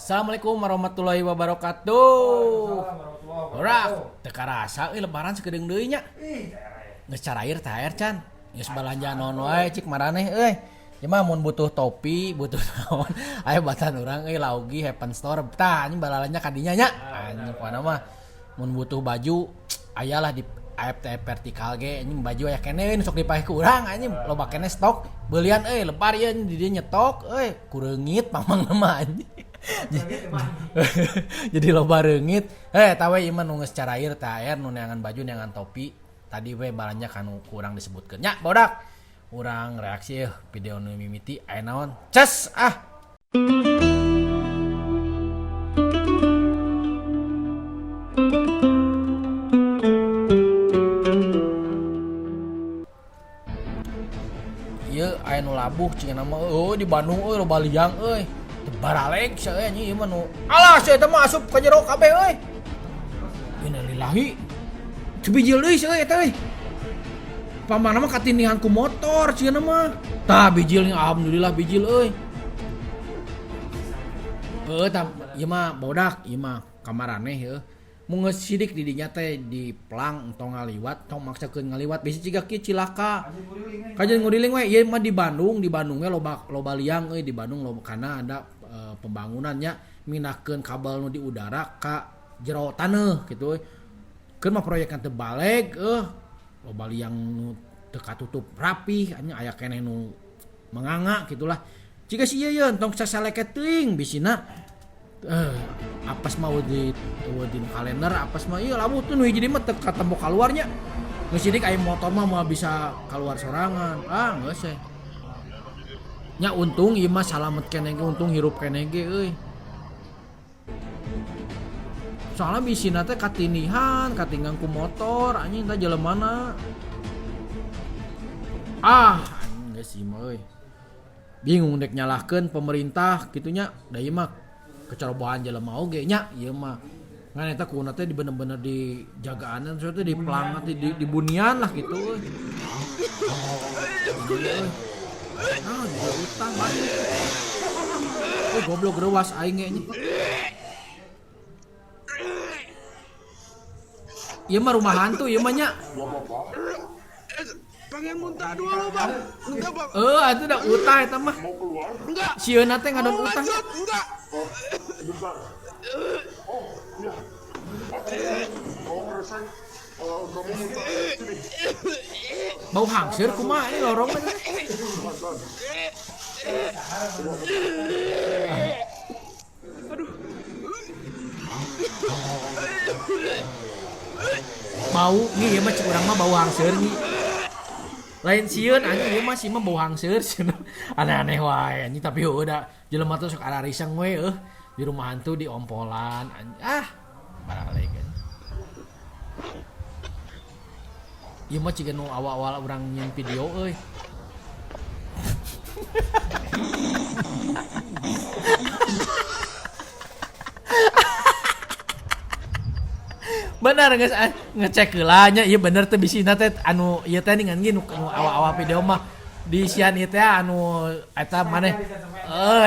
Assalamualaikum warahmatullahi wabarakatuh. Ora, teu karasa lebaran sakedeung deui nya. Geus carair teh air can. Geus balanja naon wae cik maraneh euy. Ieu mah mun butuh topi, butuh naon, aya batan urang Laugi Happen Store. Tah anjing balalanya ka dinya nya. Anjing kuana mah mun butuh baju ayalah di AFT vertikal ge anjing baju aya keneh sok dipaeh ku urang anjing loba keneh stok. Beulian lebar ieu di dieu nyetok kureungit pamangna mah anjing. Jadi loba reungit tawe ieu mah nu geus carair teh air nu neangan baju neangan topi tadi we balanja kanu kurang disebutkeun nya bodak urang reaksi video nu mimiti aya naon ces ieu aya nu labuh cenah mah di Bandung loba liang Baralek saya nyi mah nu alah saya teh mah asup ka jero kabeh euy. Innalillahi. Cebijil deui saya eta euy. Pamana mah katinihan ku motor cieuna mah. Tah bijilnya alhamdulillah bijil euy. Tah ieu mah bodak ieu mah kamaraneh heuh. Mun geus sidik di dinya teh di plang entong ngaliwat, tong maksakeun ngaliwat bisi ciga kieu cilaka. Kajen ngudiling we ieu mah di Bandung we loba liang euy di Bandung loba kana ada pembangunannya minahkeun kabel nu di udara ka jero taneuh kitu. Keun mah proyekna teu baleg loba liang nu teu katutup rapih anya aya keneh nu manganga gitulah. Ciga si ieu entong sasaleket teuing bisina apes mah di kalender apes mah ieu labu tuh nu hiji mah teu katempo kaluarnya. Geus sidik aya motor mah bisa keluar sorangan. Geus nya untung ieu mah salamet keneh ge untung hirup keneh ge euy. Soalnya bisina teh katinihan, katinggang ku motor anjing tah jelemana. Anjing geus ieu mah euy. Bingung dek nyalahkeun pemerintah kitu nya. Da ieu mah kecerobohan jelema oge nya ieu mah. Ngan eta kuuna teh bener-bener dijagaanan soalnya teh di pelang di bunian lah gitu euy. Juga utang banyak. Goblok rewas aing ge nya. Ieu mah rumah hantu ieu mah nya. Pengen muntah dua lo bang. Enggak bang. Atuh da utah eta mah. Enggak. Sieuna teh ngadon utah. Enggak. Bau hangseur kumaha ini lorong teh. Bau nih ieu mah cik urang mah bau hangseur nih. Lain sieun anjing ieu mah si mah bau hangseur cenah. Aneh-aneh wae anjing tapi udah jelema teh sok arariseng we di rumah hantu di ompolan anjing. Baralek. Ieu mah ciga nu awal-awal urang nyeun video euy. Bener geus ngecek heula nya ieu bener teh bisina teh anu ieu teh ningan ge nu awal-awal video mah di sian ieu teh anu eta maneh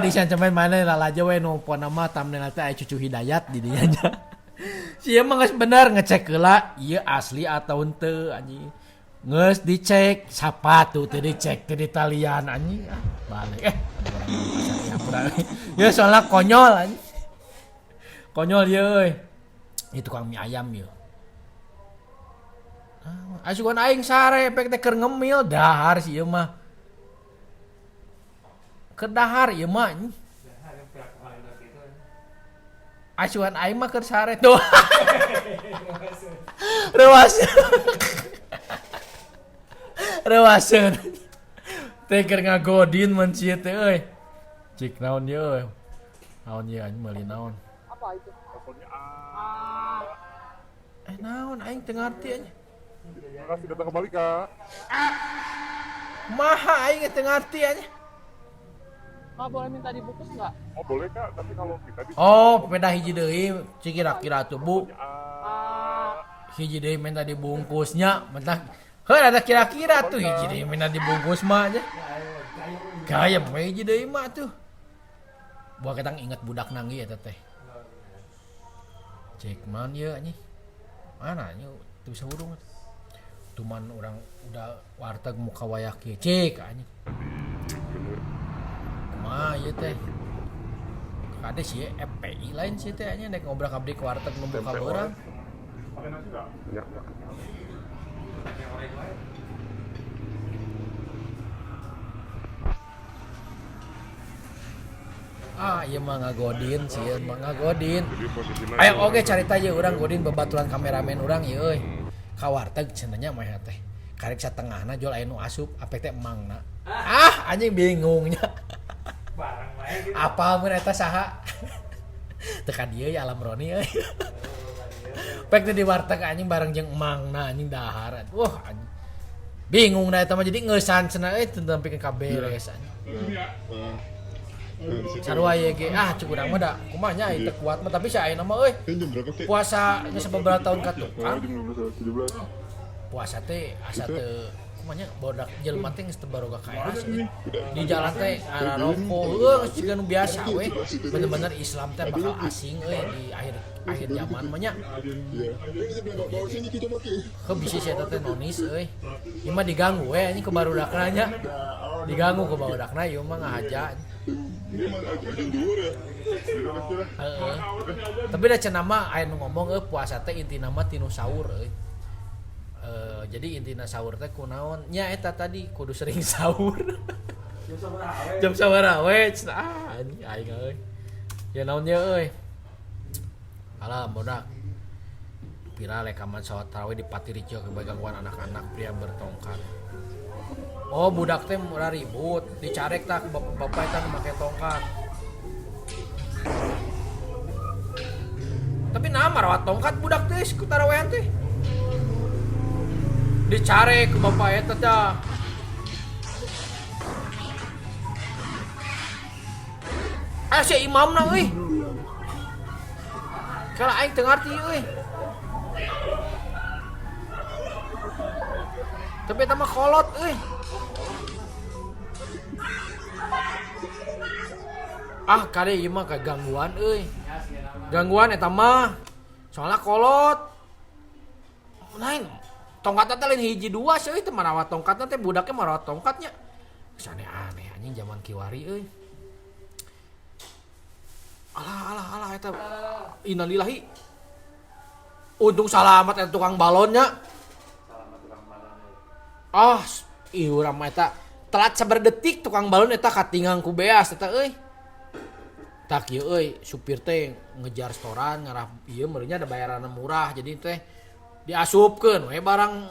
di sian cemen maneh lalaja we nu ponna mah thumbnail teh aya Cucu Hidayat di dinya nya. Si ieu mah geus bener ngecek heula ieu asli atau henteu anjing. Geus dicek sapatu teh dicek teh di talian anjing balik ya soalnya konyol anjing. Konyol ieu euy. Itu tukang mie ayam yeuh. Asugan aing sare pek teh keur ngemil dahar si ieu mah. Keur dahar ieu mah. Asugan aing mah keur sare tuh. Rewaseun. Teh keur ngagodin mun cie teh euy. Cik naon ieu euy. Naon ieu anjing meuli naon? Apa itu? Naon aing teu ngarti anjing. Makasih datang kembali Kak. Kumaha aing teu ngarti anjing. Kak boleh minta dibungkus nggak? Oh boleh Kak, tapi kalau kita di Peda hiji deui cik kira-kira tuh Bu. Hiji deui minta dibungkusnya, mentah heuh ada kira-kira tuh hiji deui minta dibungkus mah aja. Gaya we hiji deui mah tuh. Buat kita inget budak nanggi eta teh. Cek man ye anjing. Mana nya teu bisa urung. Tuman orang udah warteg muka wayak ye cek anjing. Kumaha ieu teh? Kade sih FPI lain sih teh nya nek ngobrak-abrik warteg nu buka beurang. Ya. Iya mah ngagodin sih, mah ngagodin. Jadi posisinya Ayo oke carita ye urang godin babaturan kameramen urang ye euy. Ka warteg cenanya mah teh. Karek satengahna jual aya nu asup, apek teh emangna. Anjing bingungnya. Barang wae gitu. Apa mun eta saha? Tekan dieu ya alam Roni euy. Pek teh di warteg anjing bareng jeung emangna anjing dahar. Wah anjing. Bingung da eta mah jadi ngeusan cenah euy teu nepi ka beres anjing. Sarua ye ge cuk urang mah da kumaha nya teu kuat mah tapi si ayeuna mah euy puasa nya sabeberapa tahun ka tukang puasa teh asa teu kumaha nya bodak jelema teh geus teu baroga kaeras di jalan teh ara rokok geus jiga nu biasa we bener-bener Islam teh bakal asing euy di akhir zaman mah nya kok bisa sih eta teh nonis euy ieu mah diganggu we anjing ke barudakna nya diganggu ke barudakna ieu mah ngahaja. Tapi da cenah mah aya nu ngomong puasa teh intina mah tinu sahur euy. Jadi intina sahur teh kunaon? Nya eta tadi kudu sering sahur. Jam sabaraha we? Cenah aing euy. Ya naon nya euy? Alah bodak. Viral rekaman salat tarawih di Patirijo ke gangguan anak-anak pria bertongkat. Oh budak teh murah ribut, dicarek tak bapak eta make tongkat. Tapi nah marawat tongkat budak teh ku tarawehan teh. Dicarek ke bapak eta teh. Si imamna euy. Kala aing teu ngarti euy. Tapi eta mah kolot euy. Kade ieu mah kagangguan euy. Gangguan eta mah. Soalna kolot. Lain. Tongkatna teh lain hiji dua seuy teh marawat tongkatna teh budaknya marawat tongkatnya. Aneh-aneh anjing zaman kiwari euy. Alah eta. Innalillahi. Untung salamat eta tukang balonnya. Salamat tukang balon. Ieu urang mah eta telat sabar detik tukang balon eta katingang ku beas eta euy. Tak ieu euy supir teh ngejar restoran ngarah ieu meureunnya ada bayaran murah jadi teh diasupkeun we barang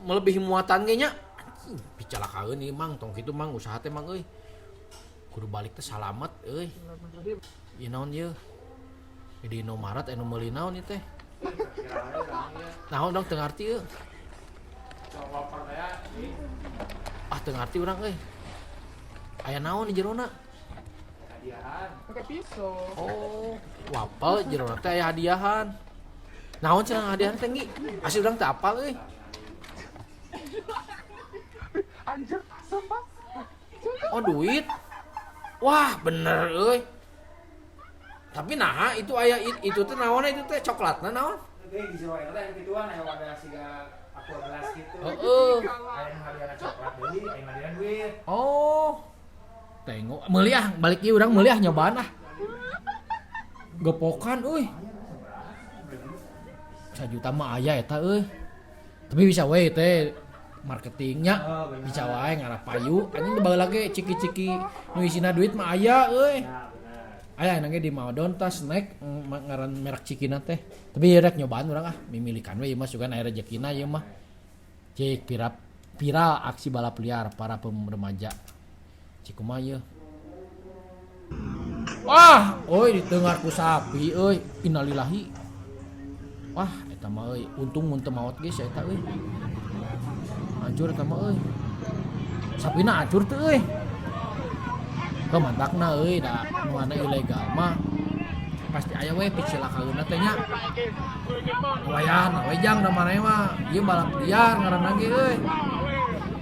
melebihi muatan ge nya. Anjing picalakaeun ieu mang tong kitu mang usaha teh mang euy. Kudu balik teh salamet euy. Ieu naon ieu? Di Indomaret anu meuli naon ieu teh? Naon dong teu ngarti euy. Teu ngarti urang euy. Aya naon di jerona? Hadiahan. Pakai pisau. Oh, wapel jerona teh aya hadiahan. Naon cenah hadiahan teh ngi? Asli urang teh apal euy. Anjir, sumpah. Oh, duit. Wah, bener euy. Tapi nah, itu aya itu teh naon itu teh coklatna naon? Oke, di Jawa eta teh kituan aya wadah siga aqua gelas gitu. Heeh. Aya nu hadiahna coklat deui, aya hadiahna duit. Oh. Tengok meuli balik ieu urang meuli nyobaan Gepokan euy. 1 juta mah aya eta euy. Tapi bisa we teh marketingnya bisa wae ngarah payu anjing baheula ge ciki-ciki nu isina duit mah aya euy. Aya nangge di Maodon tas snack ngaran merek cikina teh. Tapi rek nyobaan urang mimilikan we ieu mah sugan aya rezekina ieu mah. Cik viral aksi balap liar para remaja. Cikumaha ieu. Didengar ku sapi euy. Innalillahi. Wah, eta mah euy, untung mun teu maot geus eta euy. Hancur eta mah euy. Sapina hancur teu euy. Mantakna euy da nu anu ilegal mah pasti aya we picilakaeuna teh nya. Wayan wejang da maneh mah ieu balap liar ngaranna ge euy.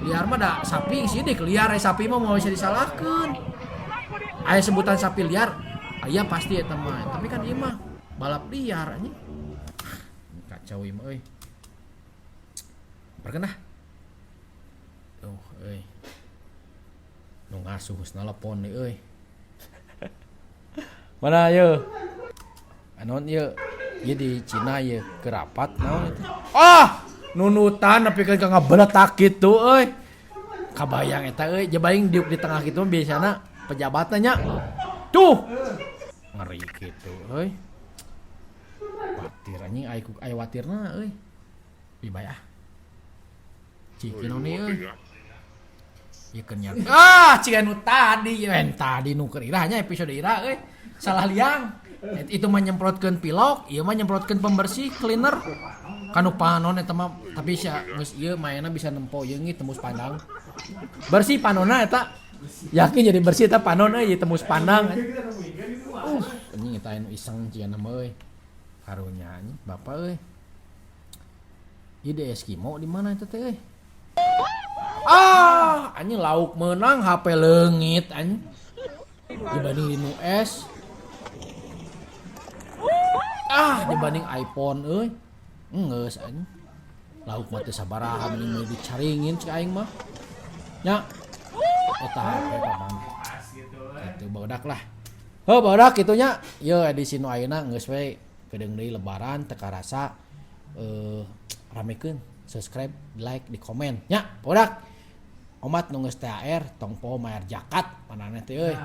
Liar mah da sapi sidik liar sapi mah mau bisa disalahkeun. Aya sebutan sapi liar Aya pasti eta mah. Tapi kan ieu mah balap liar anjing. Kacau ieu mah euy. Perkenah. Oh, euy. Nu ngasuh telepon deui euy. Mana ye? Anon ye? Ye di Cina ye kerapat naon itu? Ah! Nunutan tapi kan ngabeletak kitu euy. Kabayang eta euy, jebaing diuk di tengah kitu biasana pejabatna nya. Tuh. Ngeri kitu euy. Watir anjing aya watirna euy. Ieu ah. Cikeun ni euy. Ieu kenyang. Ah, cik anu tadi, tadi nu keur irahnya episode ira euy. Salah liang. Itu mah nyemprotkeun pilok, ieu mah nyemprotkeun pembersih cleaner. Kanu panon eta mah tapi sia geus ieu maena bisa nempo yeung tembus pandang. Bersih panonna eta. Yakin jadi bersih eta panon euy tembus pandang. Anjing eta anu iseng ciana mah euy. Karunya anjing bapak euy. Ieu di Eskimo di mana eta teh euy? Ah, anjing lauk menang HP leungit anjing. Dibanding di nu es. Ah, dibanding iPhone euy. Geus anjing. Lauk mah teu sabaraha mending dicaringin cik aing mah. Nya. Eta HP paman. Itu badak lah. Heuh badak kitu nya. Ieu edisi nu ayeuna geus we kedeung deui lebaran teu karasa ramekeun, subscribe, like, di komen. Nya, badak. Omat nu geus THR tong poho mayar zakat manehna teh euy.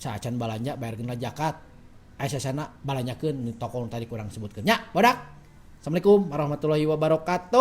Saacan balanja bayarkeun zakat. Aya sasana balanjakeun di toko nu tadi kurang sebutkeun. Nya, badak. Assalamualaikum warahmatullahi wabarakatuh.